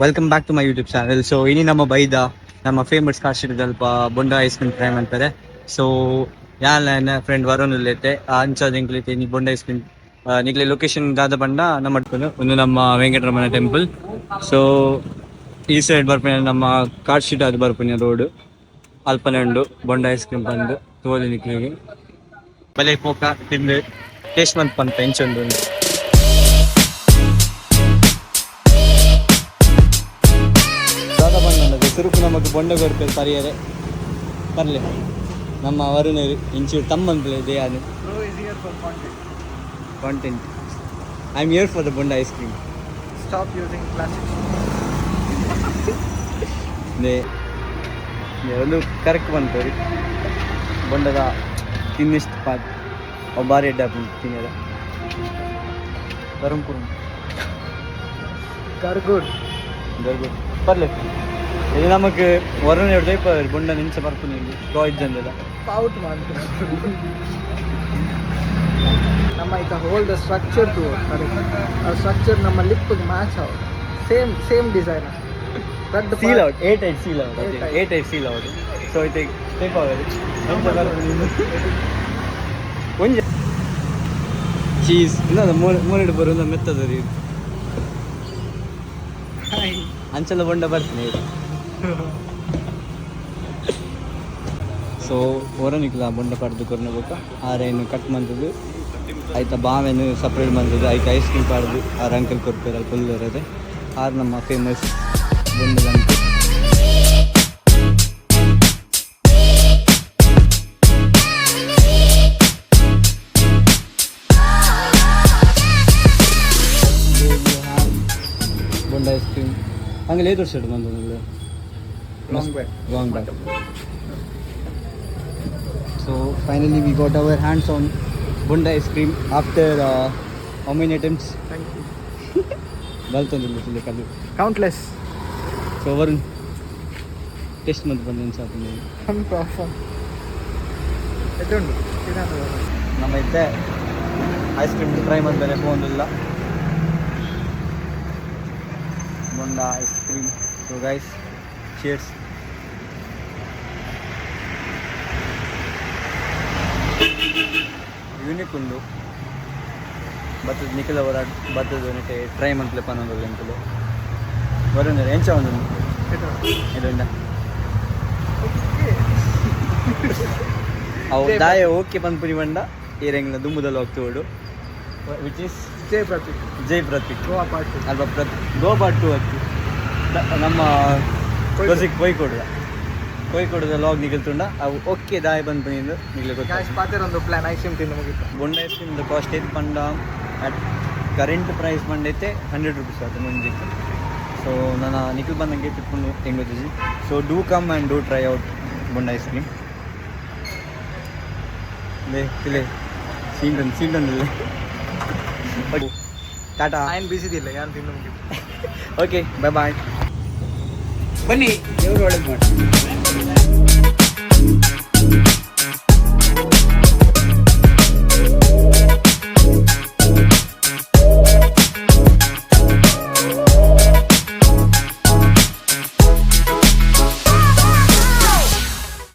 Welcome back to my YouTube channel. So ಇನಿ ನಮ್ಮ ಬೈದ ನಮ್ಮ ಫೇಮಸ್ ಕಾಶಿ ಸ್ವಲ್ಪ ಬೊಂಡ ice cream try. So ಯಾನ ಫ್ರೆಂಡ್ ವರುಣ್ ಇಲ್ಲೈತೆ ಅಂಚಾದ ಇಂಕ್ಲೈತೆ ನೀ ಬೊಂಡ ಐಸ್ ಕ್ರೀಮ್ ನಿಕ್ಲೆ ಲೊಕೇಶನ್ ದಾದ ಬಂಡ ನಮ್ಮ ಮಾಡ್ಕೊಂಡು ಒಂದು ನಮ್ಮ ವೆಂಕಟರಮಣ ಟೆಂಪಲ್. ಸೊ ಈ ಸೈಡ್ ಬರ್ಪೇನೆ ನಮ್ಮ ಕಾಡ್ ಸ್ಟ್ರೀಟ್ ಅದು ಬರ್ಪೇನೆ ರೋಡ್ ಅಲ್ಪನೆ ಉಂಡು ಬೊಂಡ ಐಸ್ ಕ್ರೀಮ್ ಬಂದು ತೋಲಿ ನಿಕ್ಲಿಗೆ ಬಲೆ ಪೋಕ ತಿಂದು ಟೇಸ್ಟ್ ಮಂತ್ ಪಂತ ಎಂಚೊಂದು ಸುರುಕು ನಮಗೆ ಬೊಂಡ ಕೊಡ್ಪೇವೆ ಪರಿಯರೆ ಬರಲಿ ನಮ್ಮ ವರುಣ ಇಂಚೂರು ತಮ್ಮಂತಲೇ ಇದೆ ಅದು content. I am here for the bonda ice cream. Stop using plastic. ಒಂದು ಕರೆಕ್ಟ್ ಬಂತು ರೀ ಬೊಂಡದ ತಿನ್ನಿಷ್ಟು ಪಾತ್ ಅವು ಭಾರಿ ಅಡ್ಡ ತಿನ್ನೋದ ಧರ್ಮಪುರ Gargood. ಬರಲಿ ಇದು ನಮಗೆ ವರುಣ ಹಿಡ್ದು ಬೊಂಡ ನಿಂಚೆ ಬರ್ಪು ನೀವು ಟಾಯ್ಸ್ ಅಂದದ Pout man. ನಮ್ಮ ಈಗ ಹೋಲ್ ದ ಸ್ಟ್ರಕ್ಚರ್ ಟು ಆ ಸ್ಟ್ರಕ್ಚರ್ ನಮ್ಮ ಲಿಪ್ ಮ್ಯಾಚ್ ಆಗ same design red seal out seal out so ಇದು ಸ್ಟೆಪ್ ಆಗೋದು ಒಂಜ ಚೀಸ್ ಇಲ್ಲ ಮೂರಿಡು ಬರೋದು ಮೆತ್ತದ ರೀ ಅಂಚೆಲ್ಲ ಬೊಂಡ ಬರ್ತೀನಿ. ಸೊ ಓರನಿಕ್ಲ ಬೊಂಡ ಪಡ್ದು ಕೊರ್ನಬೇಕು ಆರೇನು ಕಟ್ ಮಂತದ್ದು ಆಯ್ತಾ ಬಾವೇನು ಸಪ್ರೇಟ್ ಬಂದದ್ದು ಆಯ್ತು ಐಸ್ ಕ್ರೀಮ್ ಪಾಡ್ದು ಆರು ಅಂಕಲ್ ಕೊಡ್ತಾರೆ ಅಲ್ಲಿ ಫುಲ್ ಇರೋದೆ ಆರು ನಮ್ಮ ಫೇಮಸ್ ಬೊಂಡದಂತ ಬೊಂಡ ಐಸ್ ಕ್ರೀಮ್ ಹಂಗೆ ಏದು ವರ್ಷ ಬಂದದ್ದು long back. So finally we got our hands on Bunda ice cream after how many attempts? Thank you. Baltondilla kallu. Countless. So Varun, taste mat bandin saapne. Confirm. Edundu. Idanu. Nama itte ice cream try madane pondilla. Bunda ice cream. So guys, cheers. Unique ಉಂಡು ಬತ್ತದ ನಿಖಿಲ ಅವರ ಬತ್ತದ try ಮಂತ್ಲೆ ಪನ್ನೊಂದು ಎಂತಲು ಬರೋಣ ಎಂಚ ಒಂದು ಇದೊಂಡ ಅವು ದಾಯ okay ಪನ್ಪುರಿ ಬಂಡ ಏರೆಂಗ್ಲ ದುಮ್ಮದಲ್ಲಿ ಹೋಗ್ತೋಡು which is Jai Prateek Goa part 2 ಹತ್ತು ನಮ್ಮ ಕೋಯಿಕೋಡದ ಲಾಗ್ ನಿಗಲ್ತುಂಡ ಅವು ಓಕೆ ದಾಯ ಬಂದ್ಪನಿಂದ ನಿಗಲಿ ಒಂದು ಪ್ಲಾನ್ ಐಸ್ ಕ್ರೀಮ್ ತಿಂದು ಮುಗಿತು. ಬೊಂಡ ಐಸ್ ಕ್ರೀಮ್ ಕಾಸ್ಟ್ ಐತೆ ಪಂಡ ಅಟ್ ಕರೆಂಟ್ ಪ್ರೈಸ್ ಬಂದೈತೆ 100 ರೂಪೀಸ್ ಆಯ್ತು ಮುಂಜೆಗೆ. ಸೊ ನಾನು ನಿಖಿಲ್ ಬಂದಂಗೆ ತಿಳ್ಕೊಂಡು ಹೆಂಗೆ ಗೊತ್ತಿದ್ವಿ. So do come and do try out bonda ice cream. ಇಲ್ಲೇ ಸೀಲ್ಡೊಂದಿಲ್ಲ ಟಾಟಾ ಏನು ಬಿಸಿದಿಲ್ಲ ಯಾರು ತಿಂದು ಮುಗಿತು. ಓಕೆ ಬಾಯ್ ಬನ್ನಿ ದೇವರು ಒಳ್ಳೇದು ಮಾಡಿ.